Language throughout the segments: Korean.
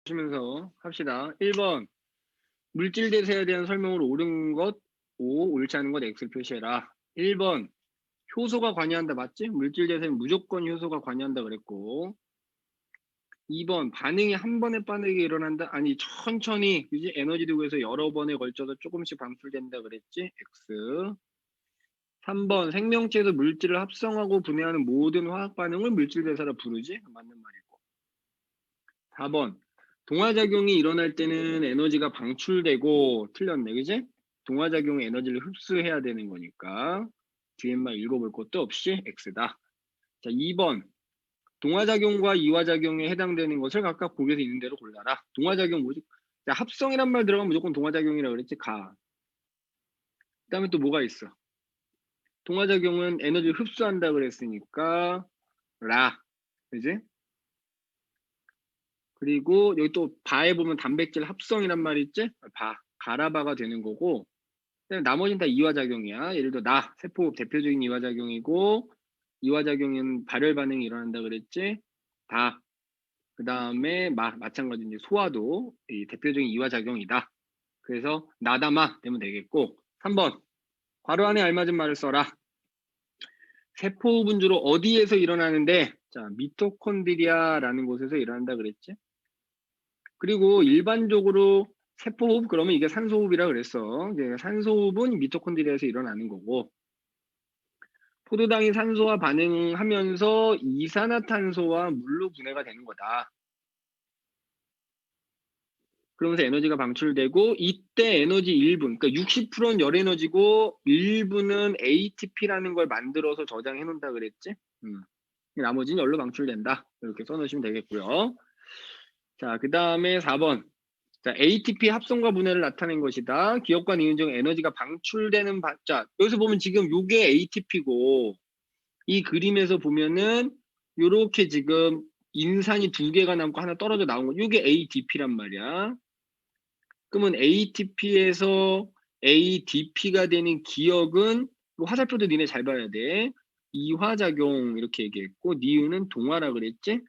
보시면서 합시다. 1번 물질 대사에 대한 설명으로 옳은 것 O, 옳지 않은 것 X를 표시해라. 1번 효소가 관여한다. 맞지? 물질 대사에 무조건 효소가 관여한다 그랬고, 2번 반응이 한 번에 빠르게 일어난다. 아니 천천히 그지? 에너지 도구에서 여러 번에 걸쳐서 조금씩 방출된다 그랬지? X. 3번 생명체에서 물질을 합성하고 분해하는 모든 화학 반응을 물질 대사라 부르지? 맞는 말이고. 4번 동화작용이 일어날 때는 에너지가 방출되고, 틀렸네 그지? 동화작용의 에너지를 흡수해야 되는 거니까 뒤에만 읽어볼 것도 없이 X다. 자, 2번 동화작용과 이화작용에 해당되는 것을 각각 보기에서 있는 대로 골라라. 동화작용 뭐지? 자, 합성이란 말 들어가면 무조건 동화작용이라고 그랬지. 가. 그 다음에 또 뭐가 있어? 동화작용은 에너지를 흡수한다 그랬으니까 라. 그지? 그리고 여기 또 바에 보면 단백질 합성이란 말 있지? 바. 가라바가 되는 거고, 나머지는 다 이화작용이야. 예를 들어 세포 대표적인 이화작용이고, 이화작용은 발열 반응이 일어난다 그랬지? 다. 그 다음에 마찬가지 이제 소화도 이 대표적인 이화작용이다. 그래서 나다마 되면 되겠고, 3번 괄호 안에 알맞은 말을 써라. 세포 분주로 어디에서 일어나는데, 자, 미토콘드리아라는 곳에서 일어난다 그랬지? 그리고 일반적으로 세포호흡 그러면 이게 산소호흡이라 그랬어. 이제 산소호흡은 미토콘드리아에서 일어나는 거고, 포도당이 산소와 반응하면서 이산화탄소와 물로 분해가 되는 거다. 그러면서 에너지가 방출되고, 이때 에너지 1분, 그러니까 60%는 열에너지고 1분은 ATP라는 걸 만들어서 저장해 놓는다 그랬지? 나머지는 열로 방출된다. 이렇게 써놓으시면 되겠고요. 자, 그 다음에 4번. 자, ATP 합성과 분해를 나타낸 것이다. 기억과 니은 중 에너지가 방출되는 자, 여기서 보면 지금 요게 ATP고, 이 그림에서 보면은 요렇게 지금 인산이 2개가 남고 하나 떨어져 나온 거, 요게 ADP란 말이야. 그러면 ATP에서 ADP가 되는 기억은, 화살표도 니네 잘 봐야 돼. 이화작용 이렇게 얘기했고, 니은은 동화라 그랬지?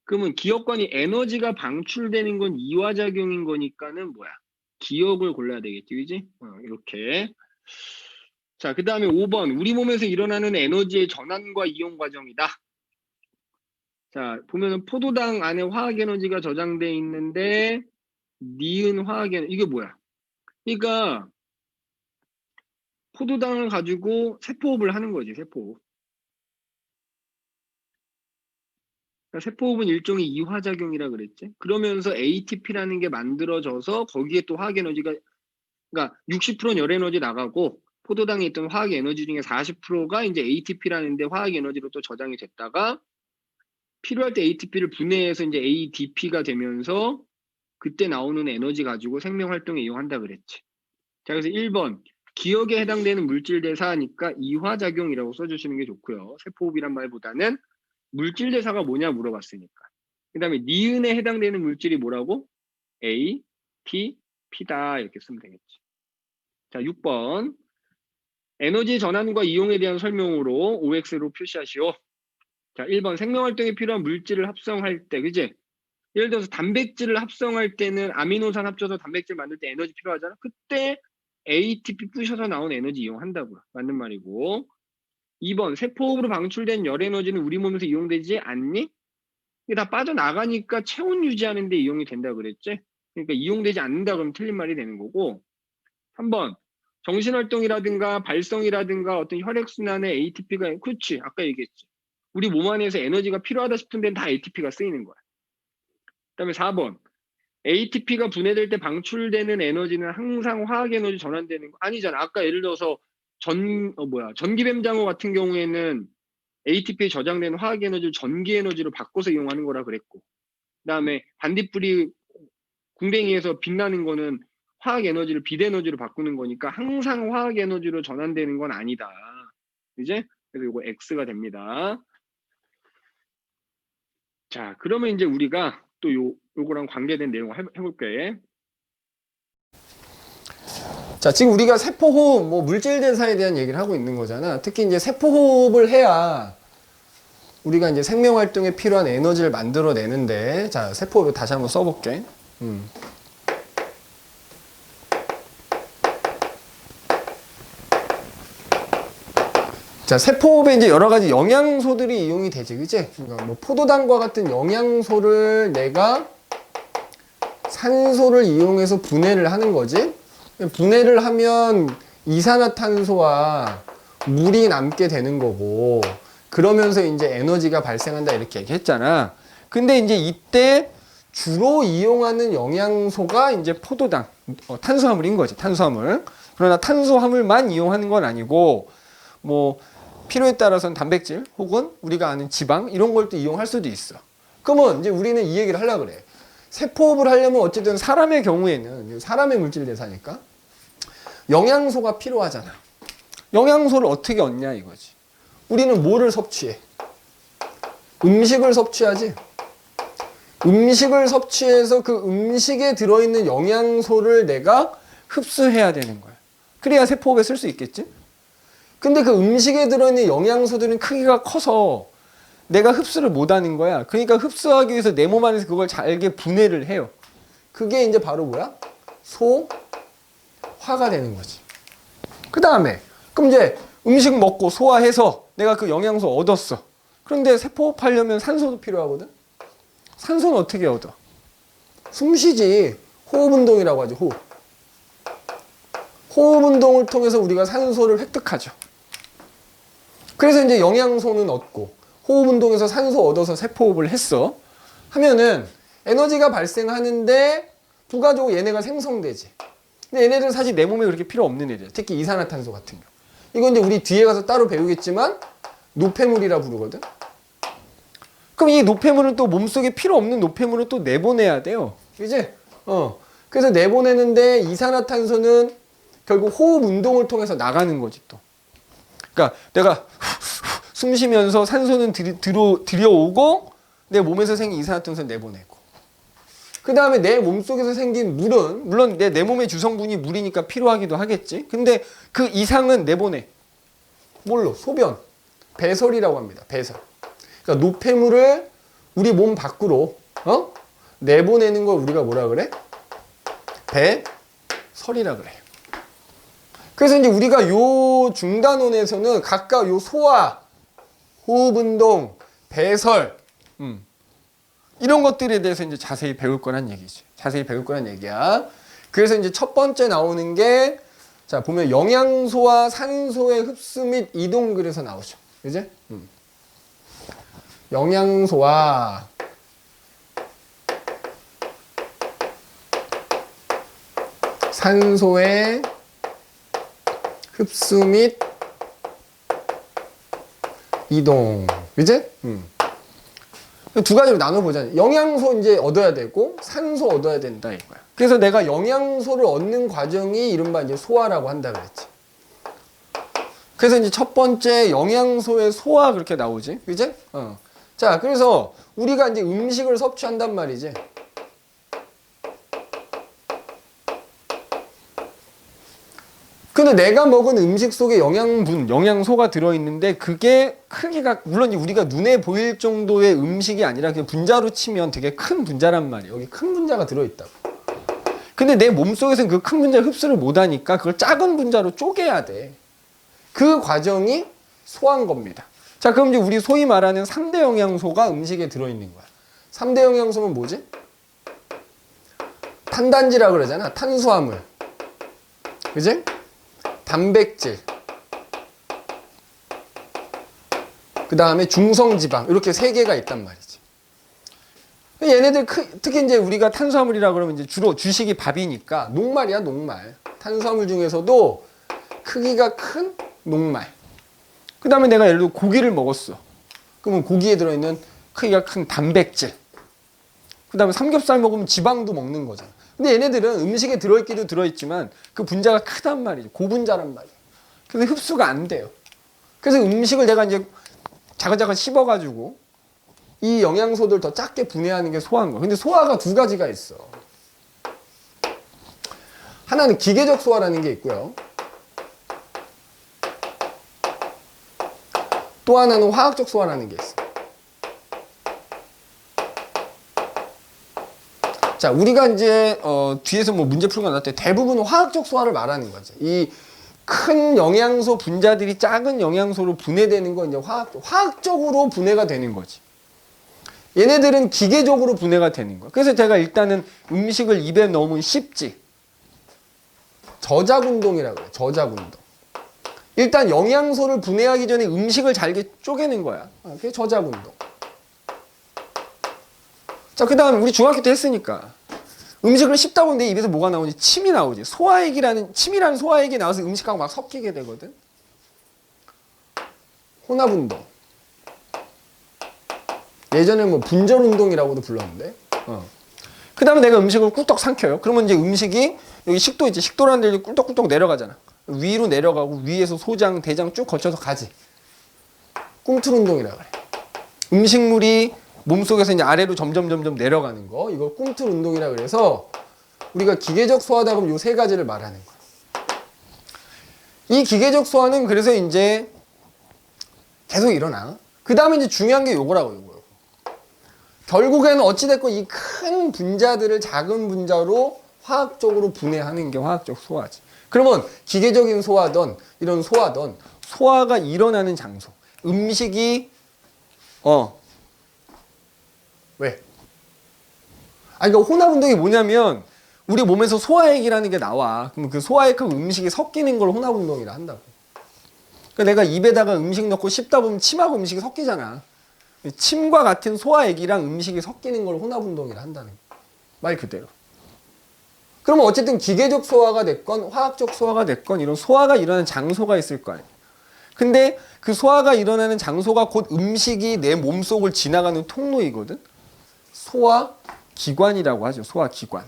그러면 기억관이 에너지가 방출되는 건 이화작용인 거니까는 뭐야? 기억을 골라야 되겠지, 그지? 이렇게. 자, 그 다음에 5번. 우리 몸에서 일어나는 에너지의 전환과 이용 과정이다. 자, 보면은 포도당 안에 화학 에너지가 저장돼 있는데, 니은 화학 에너지, 이게 뭐야? 그러니까 포도당을 가지고 세포호흡을 하는 거지, 세포호흡. 그러니까 세포호흡은 일종의 이화작용이라 그랬지. 그러면서 ATP라는 게 만들어져서 거기에 또 화학 에너지가, 그러니까 60%는 열 에너지 나가고, 포도당에 있던 화학 에너지 중에 40%가 이제 ATP라는데 화학 에너지로 또 저장이 됐다가 필요할 때 ATP를 분해해서 이제 ADP가 되면서 그때 나오는 에너지 가지고 생명 활동에 이용한다 그랬지. 자, 그래서 1번 기억에 해당되는 물질 대사니까 이화작용이라고 써주시는 게 좋고요. 세포호흡이란 말보다는 물질 대사가 뭐냐 물어봤으니까. 그 다음에 니은에 해당되는 물질이 뭐라고? A, T, P다 이렇게 쓰면 되겠지. 자, 6번 에너지 전환과 이용에 대한 설명으로 OX로 표시하시오. 자, 1번 생명활동에 필요한 물질을 합성할 때, 그지? 예를 들어서 단백질을 합성할 때는 아미노산 합쳐서 단백질 만들 때 에너지 필요하잖아. 그때 ATP 부셔서 나온 에너지 이용한다고요. 맞는 말이고. 2번 세포호흡으로 방출된 열 에너지는 우리 몸에서 이용되지 않니? 이게 다 빠져나가니까 체온 유지하는 데 이용이 된다고 그랬지? 그러니까 이용되지 않는다 그러면 틀린 말이 되는 거고. 3번 정신활동이라든가 발성이라든가 어떤 혈액순환에 ATP가, 그렇지, 아까 얘기했지. 우리 몸 안에서 에너지가 필요하다 싶은 데는 다 ATP가 쓰이는 거야. 그 다음에 4번 ATP가 분해될 때 방출되는 에너지는 항상 화학 에너지 전환되는 거 아니잖아. 아까 예를 들어서 전기뱀장어 같은 경우에는 ATP에 저장되는 화학 에너지를 전기 에너지로 바꿔서 이용하는 거라 그랬고, 그 다음에 반딧불이 궁뎅이에서 빛나는 거는 화학 에너지를 빛 에너지로 바꾸는 거니까 항상 화학 에너지로 전환되는 건 아니다. 이제 그래서 이거 X가 됩니다. 자, 그러면 이제 우리가 또 요거랑 관계된 내용을 해볼게. 자, 지금 우리가 세포호흡, 물질 대사에 대한 얘기를 하고 있는 거잖아. 특히 이제 세포호흡을 해야 우리가 이제 생명 활동에 필요한 에너지를 만들어내는데, 자, 세포를 다시 한번 써볼게. 자, 세포에 이제 여러 가지 영양소들이 이용이 되지, 그치? 그러니까 뭐 포도당과 같은 영양소를 내가 산소를 이용해서 분해를 하는 거지. 분해를 하면 이산화탄소와 물이 남게 되는 거고, 그러면서 이제 에너지가 발생한다 이렇게 얘기했잖아. 근데 이제 이때 주로 이용하는 영양소가 이제 포도당, 탄수화물인 거지, 탄수화물. 그러나 탄수화물만 이용하는 건 아니고, 뭐 필요에 따라서는 단백질 혹은 우리가 아는 지방 이런 걸 또 이용할 수도 있어. 그러면 이제 우리는 이 얘기를 하려고 그래. 세포호흡을 하려면 어쨌든 사람의 경우에는 사람의 물질 대사니까 영양소가 필요하잖아. 영양소를 어떻게 얻냐 이거지. 우리는 뭐를 섭취해? 음식을 섭취하지. 음식을 섭취해서 그 음식에 들어있는 영양소를 내가 흡수해야 되는 거야. 그래야 세포호흡에 쓸 수 있겠지? 근데 그 음식에 들어있는 영양소들은 크기가 커서 내가 흡수를 못하는 거야. 그러니까 흡수하기 위해서 내 몸 안에서 그걸 잘게 분해를 해요. 그게 이제 바로 뭐야? 소화가 되는 거지. 그 다음에 그럼 이제 음식 먹고 소화해서 내가 그 영양소 얻었어. 그런데 세포호흡하려면 산소도 필요하거든. 산소는 어떻게 얻어? 숨 쉬지. 호흡운동이라고 하죠. 호흡. 호흡운동을 통해서 우리가 산소를 획득하죠. 그래서 이제 영양소는 얻고 호흡운동에서 산소 얻어서 세포호흡을 했어. 하면은 에너지가 발생하는데 부가적으로 얘네가 생성되지. 근데 얘네들은 사실 내 몸에 그렇게 필요 없는 애들. 특히 이산화탄소 같은 경우. 이건 이제 우리 뒤에 가서 따로 배우겠지만 노폐물이라 부르거든. 그럼 이 노폐물은 또 몸속에 필요 없는 노폐물은 또 내보내야 돼요. 그지? 그래서 내보내는데 이산화탄소는 결국 호흡 운동을 통해서 나가는 거지 또. 그러니까 내가 숨 쉬면서 산소는 들여오고 내 몸에서 생긴 이산화탄소는 내보내고. 그 다음에 내 몸속에서 생긴 물은 물론 내 몸의 주성분이 물이니까 필요하기도 하겠지. 근데 그 이상은 내보내. 뭘로? 소변. 배설이라고 합니다. 배설. 그러니까 노폐물을 우리 몸 밖으로 내보내는 걸 우리가 뭐라 그래? 배설이라 그래. 그래서 이제 우리가 요 중단원에서는 각각 요 소화, 호흡운동, 배설, 이런 것들에 대해서 이제 자세히 배울 거란 얘기지. 자세히 배울 거란 얘기야. 그래서 이제 첫 번째 나오는 게, 자, 보면 영양소와 산소의 흡수 및 이동 그래서 나오죠. 그지? 영양소와 산소의 흡수 및 이동. 그지? 두 가지로 나눠보자. 영양소 이제 얻어야 되고, 산소 얻어야 된다, 이거야. 그래서 내가 영양소를 얻는 과정이 이른바 이제 소화라고 한다 그랬지. 그래서 이제 첫 번째 영양소의 소화 그렇게 나오지. 그지? 자, 그래서 우리가 이제 음식을 섭취한단 말이지. 근데 내가 먹은 음식 속에 영양분, 영양소가 들어있는데 그게 크기가 물론 우리가 눈에 보일 정도의 음식이 아니라 그냥 분자로 치면 되게 큰 분자란 말이에요. 여기 큰 분자가 들어있다고. 근데 내 몸속에서는 그 큰 분자 흡수를 못하니까 그걸 작은 분자로 쪼개야 돼. 그 과정이 소화인 겁니다. 자, 그럼 이제 우리 소위 말하는 3대 영양소가 음식에 들어있는 거야. 3대 영양소는 뭐지? 탄단지라 그러잖아. 탄수화물. 그지? 단백질, 그 다음에 중성지방, 이렇게 3개가 있단 말이지. 얘네들 특히 이제 우리가 탄수화물이라 그러면 이제 주로 주식이 밥이니까 녹말이야, 녹말. 탄수화물 중에서도 크기가 큰 녹말. 그 다음에 내가 예를 들어 고기를 먹었어. 그러면 고기에 들어있는 크기가 큰 단백질. 그 다음에 삼겹살 먹으면 지방도 먹는 거잖아. 근데 얘네들은 음식에 들어있기도 들어있지만 그 분자가 크단 말이죠. 고분자란 말이에요. 그래서 흡수가 안 돼요. 그래서 음식을 내가 이제 자글자글 씹어가지고 이 영양소들 더 작게 분해하는 게 소화인 거야. 근데 소화가 두 가지가 있어. 하나는 기계적 소화라는 게 있고요. 또 하나는 화학적 소화라는 게 있어. 자, 우리가 이제 뒤에서 뭐 문제 풀고 나올 때 대부분 화학적 소화를 말하는 거죠. 이 큰 영양소 분자들이 작은 영양소로 분해되는 건 이제 화학적으로 분해가 되는 거지. 얘네들은 기계적으로 분해가 되는 거야. 그래서 제가 일단은 음식을 입에 넣으면 씹지. 저작운동이라고 해요. 저작운동. 일단 영양소를 분해하기 전에 음식을 잘게 쪼개는 거야. 그게 저작운동. 자, 그 다음 우리 중학교 때 했으니까 음식을 씹다 보면 내 입에서 뭐가 나오지? 침이 나오지. 침이라는 소화액이 나와서 음식하고 막 섞이게 되거든. 혼합운동. 예전에 뭐 분절운동이라고도 불렀는데. 그 다음에 내가 음식을 꿀떡 삼켜요. 그러면 이제 음식이 여기 식도 있지. 식도라는 데를 꿀떡꿀떡 내려가잖아. 위로 내려가고 위에서 소장, 대장 쭉 거쳐서 가지. 꿈틀운동이라고 그래. 음식물이 몸속에서 이제 아래로 점점 내려가는 거. 이걸 꿈틀운동이라 그래서 우리가 기계적 소화다 그러면 요 세 가지를 말하는 거야. 이 기계적 소화는 그래서 이제 계속 일어나. 그 다음에 이제 중요한 게 요거라고, 요거. 결국에는 어찌됐건 이 큰 분자들을 작은 분자로 화학적으로 분해하는 게 화학적 소화지. 그러면 기계적인 소화든 이런 소화든 소화가 일어나는 장소. 음식이 왜? 그러니까 혼합운동이 뭐냐면 우리 몸에서 소화액이라는 게 나와. 그럼 그 소화액하고 음식이 섞이는 걸 혼합운동이라 한다고. 그러니까 내가 입에다가 음식 넣고 씹다 보면 침하고 음식이 섞이잖아. 침과 같은 소화액이랑 음식이 섞이는 걸 혼합운동이라 한다는 거야. 말 그대로. 그러면 어쨌든 기계적 소화가 됐건 화학적 소화가 됐건 이런 소화가 일어나는 장소가 있을 거 아니야. 근데 그 소화가 일어나는 장소가 곧 음식이 내 몸속을 지나가는 통로이거든. 소화기관이라고 하죠. 소화기관.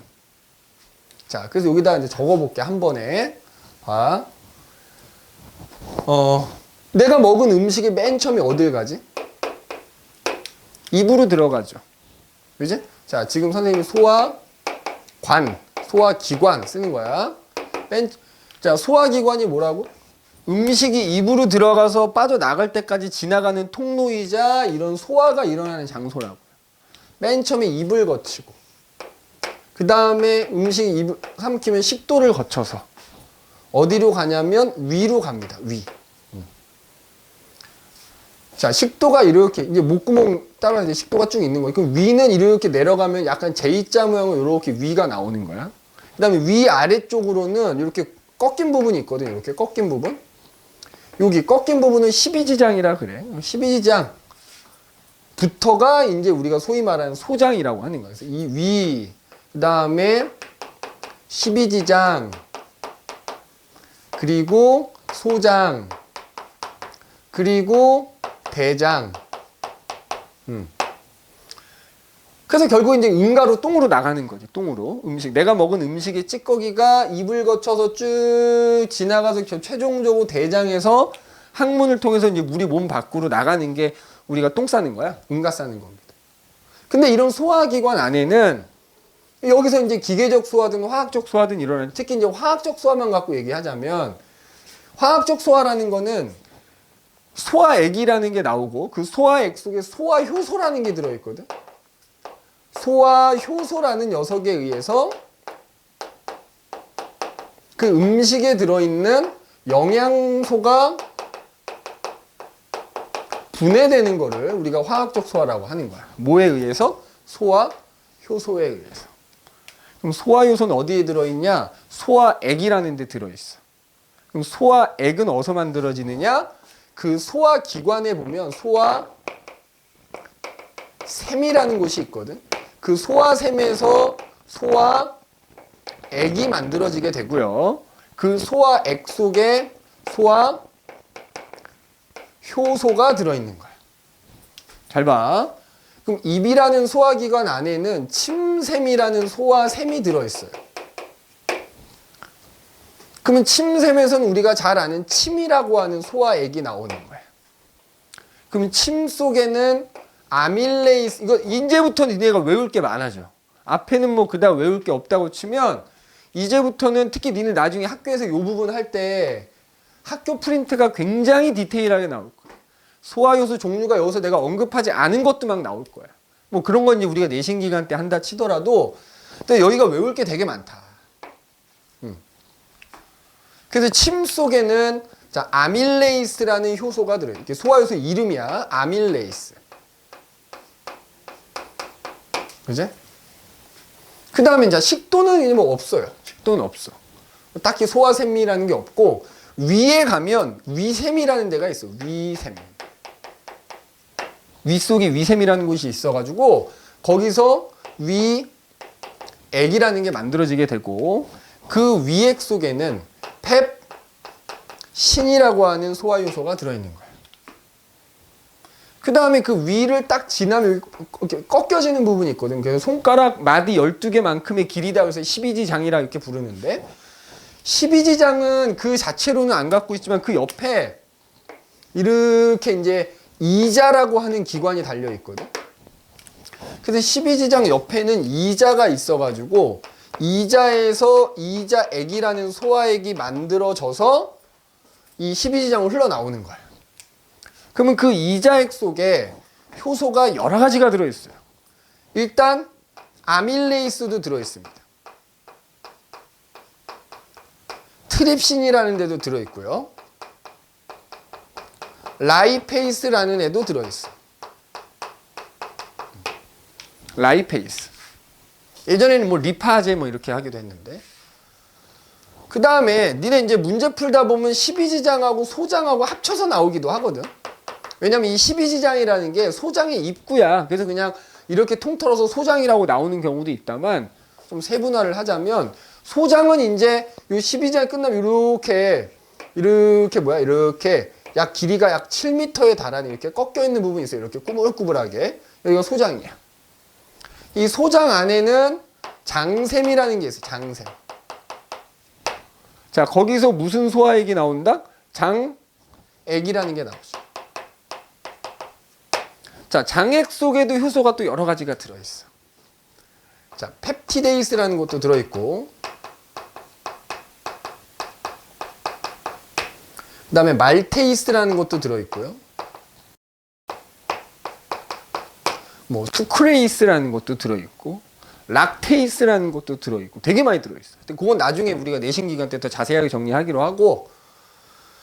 자, 그래서 여기다 이제 적어볼게. 한 번에. 봐. 내가 먹은 음식이 맨 처음에 어딜 가지? 입으로 들어가죠. 그지? 자, 지금 선생님이 소화관, 소화기관 쓰는 거야. 자, 소화기관이 뭐라고? 음식이 입으로 들어가서 빠져나갈 때까지 지나가는 통로이자 이런 소화가 일어나는 장소라고. 맨 처음에 입을 거치고 그 다음에 음식이 입을 삼키면 식도를 거쳐서 어디로 가냐면 위로 갑니다. 위. 자, 식도가 이렇게 이제 목구멍 따라 이제 식도가 쭉 있는 거예요. 그럼 위는 이렇게 내려가면 약간 J자 모양으로 이렇게 위가 나오는 거야. 그 다음에 위 아래쪽으로는 이렇게 꺾인 부분이 있거든요. 이렇게 꺾인 부분. 여기 꺾인 부분은 12지장이라 그래. 12지장부터가 이제 우리가 소위 말하는 소장이라고 하는 거예요. 그래서 이 위, 그 다음에 12지장, 그리고 소장, 그리고 대장. 그래서 결국 이제 응가로 똥으로 나가는 거지. 똥으로. 음식. 내가 먹은 음식의 찌꺼기가 입을 거쳐서 쭉 지나가서 최종적으로 대장에서 항문을 통해서 이제 우리 몸 밖으로 나가는 게 우리가 똥 싸는 거야. 응가 싸는 겁니다. 근데 이런 소화기관 안에는 여기서 이제 기계적 소화든 화학적 소화든 일어나는, 특히 이제 화학적 소화만 갖고 얘기하자면 화학적 소화라는 거는 소화액이라는 게 나오고 그 소화액 속에 소화효소라는 게 들어있거든. 소화효소라는 녀석에 의해서 그 음식에 들어있는 영양소가 분해되는 거를 우리가 화학적 소화라고 하는 거야. 뭐에 의해서? 소화효소에 의해서. 그럼 소화효소는 어디에 들어있냐? 소화액이라는 데 들어있어. 그럼 소화액은 어디서 만들어지느냐? 그 소화기관에 보면 소화샘이라는 곳이 있거든. 그 소화샘에서 소화액이 만들어지게 되고요. 그 소화액 속에 소화효소가 들어있는 거야. 잘 봐. 그럼 입이라는 소화기관 안에는 침샘이라는 소화샘이 들어있어요. 그러면 침샘에서는 우리가 잘 아는 침이라고 하는 소화액이 나오는 거예요. 그러면 침 속에는 아밀레이스, 이거 이제부터 니네가 외울 게 많아져. 앞에는 뭐 그다음 외울 게 없다고 치면 이제부터는 특히 니네 나중에 학교에서 이 부분 할 때 학교 프린트가 굉장히 디테일하게 나올 거야. 소화효소 종류가 여기서 내가 언급하지 않은 것도 막 나올 거야. 뭐 그런 건 이제 우리가 내신 기간 때 한다 치더라도 근데 여기가 외울 게 되게 많다. 그래서 침 속에는 자, 아밀레이스라는 효소가 들어요. 이게 소화효소 이름이야. 아밀레이스. 그지? 그 다음에 이제 식도는 뭐 없어요. 식도는 없어. 딱히 소화샘이라는 게 없고, 위에 가면 위샘이라는 데가 있어. 위샘. 위 속에 위샘이라는 곳이 있어가지고, 거기서 위액이라는 게 만들어지게 되고, 그 위액 속에는 펩신이라고 하는 소화효소가 들어있는 거예요. 그 다음에 그 위를 딱 지나면 이렇게 꺾여지는 부분이 있거든. 그래서 손가락 마디 12개만큼의 길이다. 그래서 12지장이라 이렇게 부르는데, 12지장은 그 자체로는 안 갖고 있지만 그 옆에 이렇게 이제 이자라고 하는 기관이 달려 있거든. 그래서 12지장 옆에는 이자가 있어가지고 이자에서 이자액이라는 소화액이 만들어져서 이 12지장으로 흘러나오는 거예요. 그러면 그 이자액 속에 효소가 여러 가지가 들어있어요. 일단 아밀레이스도 들어있습니다. 트립신이라는 데도 들어있고요. 라이페이스라는 애도 들어있어요. 라이페이스. 예전에는 뭐 리파제 뭐 이렇게 하기도 했는데. 그 다음에 니네 이제 문제 풀다 보면 12지장하고 소장하고 합쳐서 나오기도 하거든. 왜냐면 이 12지장이라는 게 소장의 입구야. 그래서 그냥 이렇게 통틀어서 소장이라고 나오는 경우도 있다만, 좀 세분화를 하자면 소장은 이제 요 12지장이 끝나면 이렇게 약 길이가 약 7m에 달하는 이렇게 꺾여 있는 부분이 있어요. 이렇게 꾸불꾸불하게. 여기가 소장이야. 이 소장 안에는 장샘이라는 게 있어요. 장샘. 자, 거기서 무슨 소화액이 나온다? 장액이라는 게 나오죠. 자, 장액 속에도 효소가 또 여러 가지가 들어있어. 자, 펩티데이스라는 것도 들어있고, 그 다음에 말테이스라는 것도 들어있고요. 뭐 수크레이스라는 것도 들어있고, 락테이스라는 것도 들어있고, 되게 많이 들어있어. 근데 그건 나중에 우리가 내신 기간 때 더 자세하게 정리하기로 하고,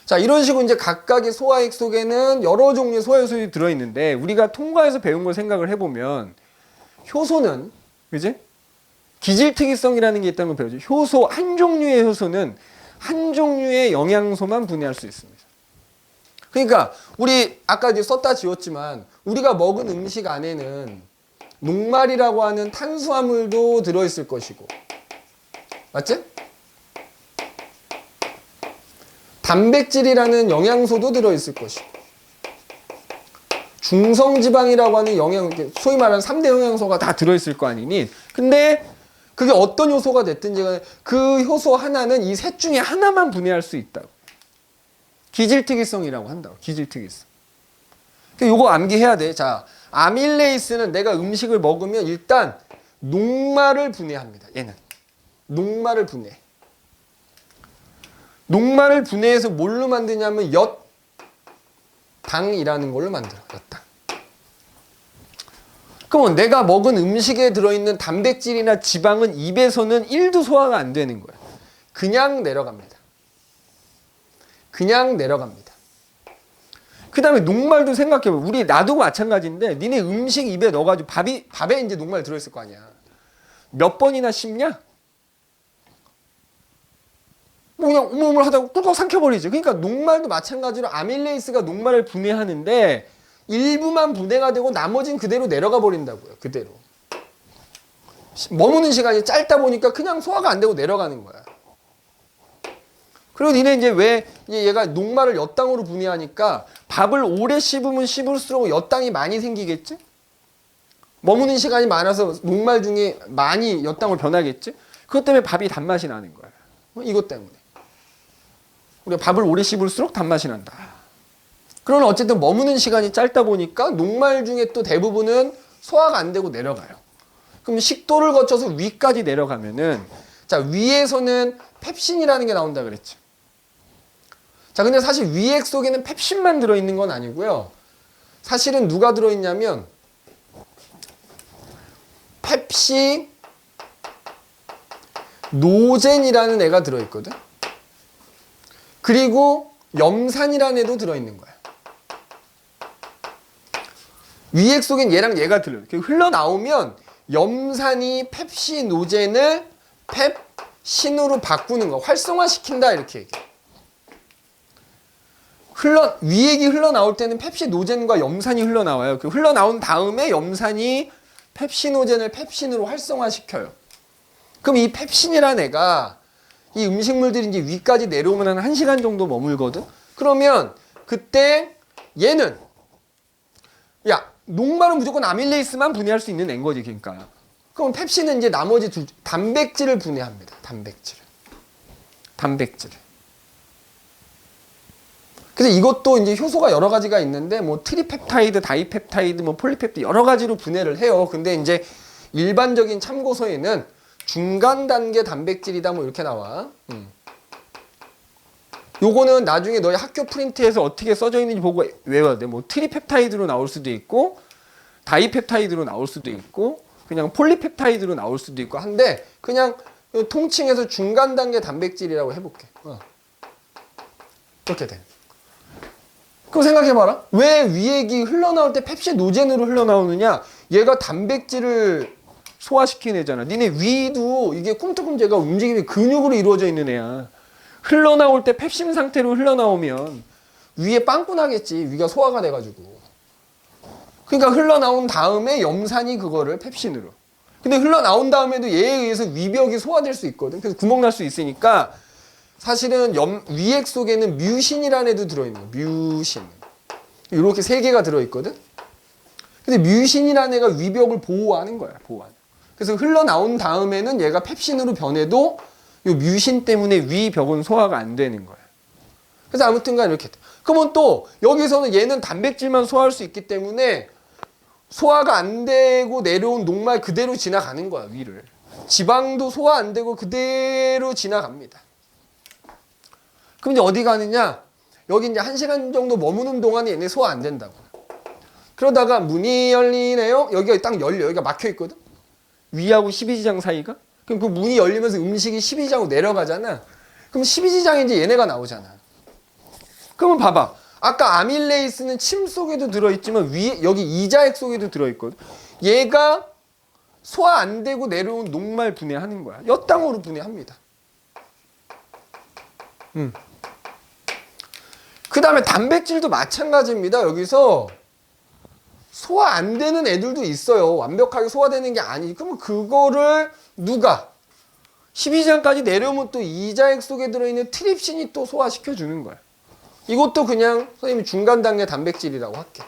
자, 이런 식으로 이제 각각의 소화액 속에는 여러 종류의 소화효소들이 들어있는데, 우리가 통과해서 배운 걸 생각을 해보면, 효소는, 그지? 기질특이성이라는 게 있다는 걸 배우죠. 효소, 한 종류의 효소는 한 종류의 영양소만 분해할 수 있습니다. 그러니까, 우리 아까 이제 썼다 지웠지만, 우리가 먹은 음식 안에는 녹말이라고 하는 탄수화물도 들어있을 것이고, 맞지? 단백질이라는 영양소도 들어있을 것이고, 중성지방이라고 하는 소위 말하는 3대 영양소가 다 들어있을 거 아니니. 근데 그게 어떤 효소가 됐든지 간에 그 효소 하나는 이 셋 중에 하나만 분해할 수 있다고. 기질특이성이라고 한다고. 기질특이성. 요거 암기해야 돼. 자, 아밀레이스는 내가 음식을 먹으면 일단 녹말을 분해합니다. 얘는 녹말을 분해. 녹말을 분해해서 뭘로 만드냐면 엿당이라는 걸로 만들어. 엿당. 그럼 내가 먹은 음식에 들어있는 단백질이나 지방은 입에서는 1도 소화가 안 되는 거야. 그냥 내려갑니다. 그냥 내려갑니다. 그 다음에 녹말도 생각해봐. 나도 마찬가지인데, 니네 음식 입에 넣어가지고 밥에 이제 녹말 들어있을 거 아니야. 몇 번이나 씹냐? 뭐 그냥 우물우물 하다가 꿀꺽 삼켜버리지. 그러니까 녹말도 마찬가지로 아밀레이스가 녹말을 분해하는데, 일부만 분해가 되고 나머지는 그대로 내려가 버린다고요. 그대로. 머무는 시간이 짧다 보니까 그냥 소화가 안 되고 내려가는 거야. 그리고 니네 이제 왜 얘가 녹말을 엿당으로 분해하니까 밥을 오래 씹으면 씹을수록 엿당이 많이 생기겠지? 머무는 시간이 많아서 녹말 중에 많이 엿당으로 변하겠지? 그것 때문에 밥이 단맛이 나는 거야. 이것 때문에. 우리가 밥을 오래 씹을수록 단맛이 난다. 그러나 어쨌든 머무는 시간이 짧다 보니까 녹말 중에 또 대부분은 소화가 안 되고 내려가요. 그럼 식도를 거쳐서 위까지 내려가면은, 자, 위에서는 펩신이라는 게 나온다 그랬죠. 자, 근데 사실 위액 속에는 펩신만 들어있는 건 아니고요. 사실은 누가 들어있냐면 펩시 노젠이라는 애가 들어있거든. 그리고 염산이라는 애도 들어있는 거야. 위액 속엔 얘랑 얘가 들어요. 흘러나오면 염산이 펩시노젠을 펩신으로 바꾸는 거, 활성화시킨다 이렇게 얘기해. 위액이 흘러나올 때는 펩시노젠과 염산이 흘러나와요. 그 흘러나온 다음에 염산이 펩시노젠을 펩신으로 활성화시켜요. 그럼 이 펩신이라는 애가 이 음식물들이 이제 위까지 내려오면 한 1시간 정도 머물거든. 그러면 그때 얘는 녹말은 무조건 아밀레이스만 분해할 수 있는 애인 거지. 그러니까 그럼 펩신은 이제 나머지 단백질을 분해합니다. 단백질을. 그래서 이것도 이제 효소가 여러 가지가 있는데 뭐 트리펩타이드, 다이펩타이드, 뭐 폴리펩타이드 여러 가지로 분해를 해요. 근데 이제 일반적인 참고서에는 중간 단계 단백질이다 뭐 이렇게 나와. 요거는 나중에 너희 학교 프린트에서 어떻게 써져 있는지 보고 외워야 돼. 뭐 트리펩타이드로 나올 수도 있고 다이펩타이드로 나올 수도 있고 그냥 폴리펩타이드로 나올 수도 있고 한데 그냥 통칭해서 중간 단계 단백질이라고 해볼게. 그렇게 돼. 그럼 생각해봐라. 왜 위액이 흘러나올 때 펩시노젠으로 흘러나오느냐? 얘가 단백질을 소화시키는 애잖아. 니네 위도 이게 꿈틀꿈틀 얘가 움직임이 근육으로 이루어져 있는 애야. 흘러나올 때 펩신 상태로 흘러나오면 위에 빵꾸 나겠지. 위가 소화가 돼가지고. 그러니까 흘러나온 다음에 염산이 그거를 펩신으로. 근데 흘러나온 다음에도 얘에 의해서 위벽이 소화될 수 있거든. 그래서 구멍 날 수 있으니까 사실은 위액 속에는 뮤신이라는 애도 들어있는 거야. 뮤신. 이렇게 3개가 들어있거든. 근데 뮤신이라는 애가 위벽을 보호하는 거야. 그래서 흘러나온 다음에는 얘가 펩신으로 변해도 이 뮤신 때문에 위벽은 소화가 안 되는 거야. 그래서 아무튼간 이렇게. 그러면 또 여기서는 얘는 단백질만 소화할 수 있기 때문에 소화가 안 되고 내려온 녹말 그대로 지나가는 거야, 위를. 지방도 소화 안 되고 그대로 지나갑니다. 그럼 이제 어디 가느냐? 여기 이제 1시간 정도 머무는 동안에 얘네 소화 안 된다고. 그러다가 문이 열리네요. 여기가 딱 열려. 여기가 막혀 있거든. 위하고 12지장 사이가. 그럼 그 문이 열리면서 음식이 12지장으로 내려가잖아. 그럼 12지장에 이제 얘네가 나오잖아. 그러면 봐봐. 아까 아밀레이스는 침 속에도 들어있지만 여기 이자액 속에도 들어있거든. 얘가 소화 안 되고 내려온 녹말 분해하는 거야. 엿당으로 분해합니다. 그 다음에 단백질도 마찬가지입니다. 여기서 소화 안 되는 애들도 있어요. 완벽하게 소화되는 게 아니지. 그러면 그거를 누가 12지장까지 내려오면 또 이자액 속에 들어있는 트립신이 또 소화시켜 주는 거야. 이것도 그냥 선생님이 중간 단계 단백질이라고 할게.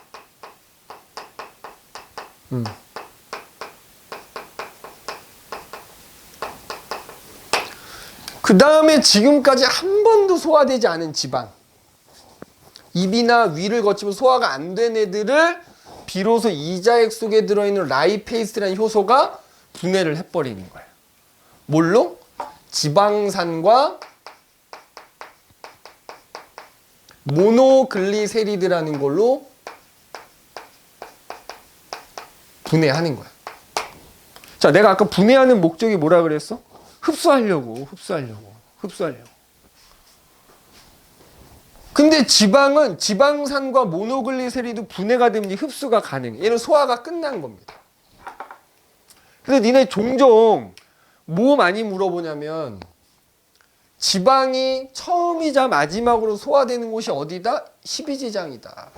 그 다음에 지금까지 한 번도 소화되지 않은 지방. 입이나 위를 거치면 소화가 안 된 애들을 비로소 이자액 속에 들어있는 라이페이스라는 효소가 분해를 해버리는 거예요. 뭘로? 지방산과 모노글리세리드라는 걸로 분해하는 거야. 자, 내가 아까 분해하는 목적이 뭐라 그랬어? 흡수하려고. 근데 지방은 지방산과 모노글리세리드 분해가 되면 흡수가 가능해. 얘는 소화가 끝난 겁니다. 그래서 니네 종종 뭐 많이 물어보냐면 지방이 처음이자 마지막으로 소화되는 곳이 어디다? 12지장이다.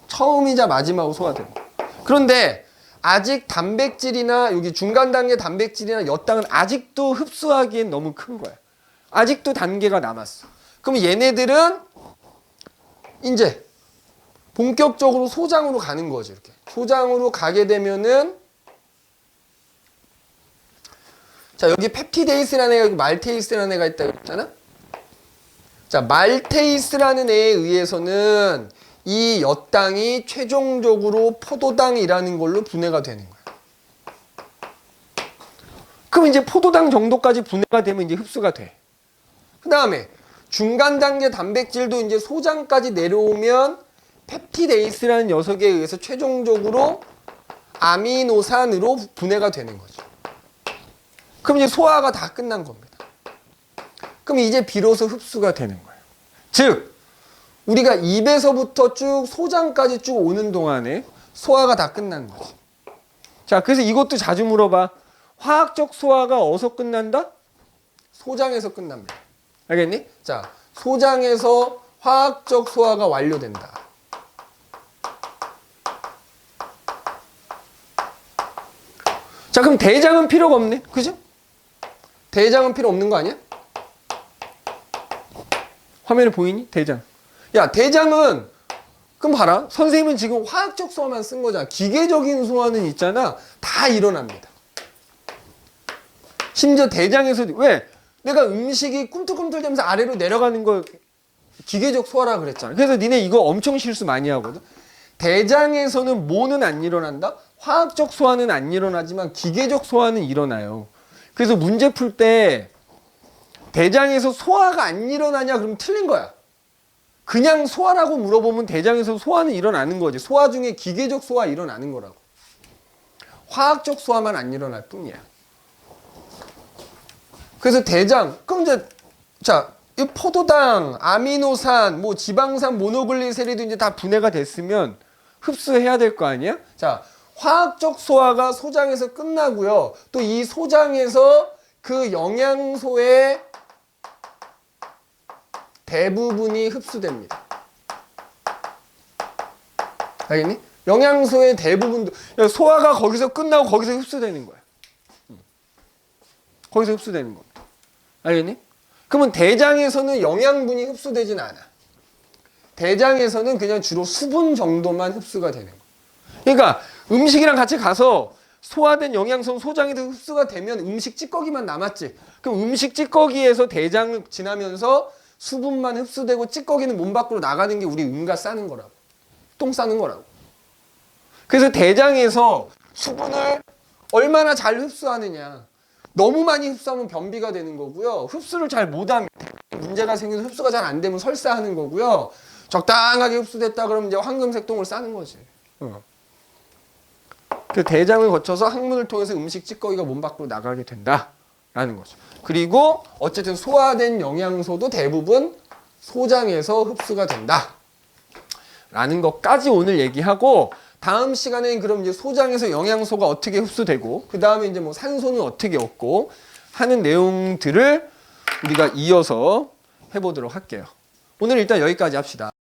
처음이자 마지막으로 소화되는 거. 그런데 아직 단백질이나 여기 중간 단계 단백질이나 엿당은 아직도 흡수하기엔 너무 큰 거야. 아직도 단계가 남았어. 그럼 얘네들은 이제 본격적으로 소장으로 가는 거죠. 이렇게 소장으로 가게 되면은 자, 여기 펩티데이스라는 애가, 여기 말테이스라는 애가 있다고 했잖아. 자, 말테이스라는 애에 의해서는 이 엿당이 최종적으로 포도당이라는 걸로 분해가 되는 거야. 그럼 이제 포도당 정도까지 분해가 되면 이제 흡수가 돼. 그 다음에 중간 단계 단백질도 이제 소장까지 내려오면 펩티데이스라는 녀석에 의해서 최종적으로 아미노산으로 분해가 되는 거죠. 그럼 이제 소화가 다 끝난 겁니다. 그럼 이제 비로소 흡수가 되는 거예요. 즉 우리가 입에서부터 쭉 소장까지 쭉 오는 동안에 소화가 다 끝난 거지. 자, 그래서 이것도 자주 물어봐. 화학적 소화가 어디서 끝난다? 소장에서 끝납니다. 알겠니? 자, 소장에서 화학적 소화가 완료된다. 자, 그럼 대장은 필요가 없네. 그죠? 대장은 필요 없는 거 아니야? 화면에 보이니? 대장. 야, 대장은 그럼 봐라. 선생님은 지금 화학적 소화만 쓴 거잖아. 기계적인 소화는 있잖아. 다 일어납니다. 심지어 대장에서도 왜? 내가 음식이 꿈틀꿈틀대면서 아래로 내려가는 걸 기계적 소화라 그랬잖아. 그래서 니네 이거 엄청 실수 많이 하거든. 대장에서는 뭐는 안 일어난다? 화학적 소화는 안 일어나지만 기계적 소화는 일어나요. 그래서 문제 풀 때 대장에서 소화가 안 일어나냐 그러면 틀린 거야. 그냥 소화라고 물어보면 대장에서 소화는 일어나는 거지. 소화 중에 기계적 소화 일어나는 거라고. 화학적 소화만 안 일어날 뿐이야. 그래서 대장, 그럼 이제 자, 이 포도당, 아미노산, 뭐 지방산, 모노글리세리도 이제 다 분해가 됐으면 흡수해야 될 거 아니야? 자, 화학적 소화가 소장에서 끝나고요. 또 이 소장에서 그 영양소의 대부분이 흡수됩니다. 알겠니? 영양소의 대부분도 소화가 거기서 끝나고 거기서 흡수되는 거야. 거기서 흡수되는 겁니다. 알겠니? 그러면 대장에서는 영양분이 흡수되진 않아. 대장에서는 그냥 주로 수분 정도만 흡수가 되는 거야. 그러니까 음식이랑 같이 가서 소화된 영양소는 소장에도 흡수가 되면 음식 찌꺼기만 남았지. 그럼 음식 찌꺼기에서 대장을 지나면서 수분만 흡수되고 찌꺼기는 몸 밖으로 나가는 게 우리 응가 싸는 거라고. 똥 싸는 거라고. 그래서 대장에서 수분을 얼마나 잘 흡수하느냐. 너무 많이 흡수하면 변비가 되는 거고요. 흡수를 잘 못하면 문제가 생겨서 흡수가 잘 안 되면 설사하는 거고요. 적당하게 흡수됐다 그러면 이제 황금색 똥을 싸는 거지. 그 대장을 거쳐서 항문을 통해서 음식 찌꺼기가 몸 밖으로 나가게 된다라는 거죠. 그리고 어쨌든 소화된 영양소도 대부분 소장에서 흡수가 된다라는 것까지 오늘 얘기하고 다음 시간엔 그럼 이제 소장에서 영양소가 어떻게 흡수되고 그 다음에 이제 뭐 산소는 어떻게 얻고 하는 내용들을 우리가 이어서 해보도록 할게요. 오늘 일단 여기까지 합시다.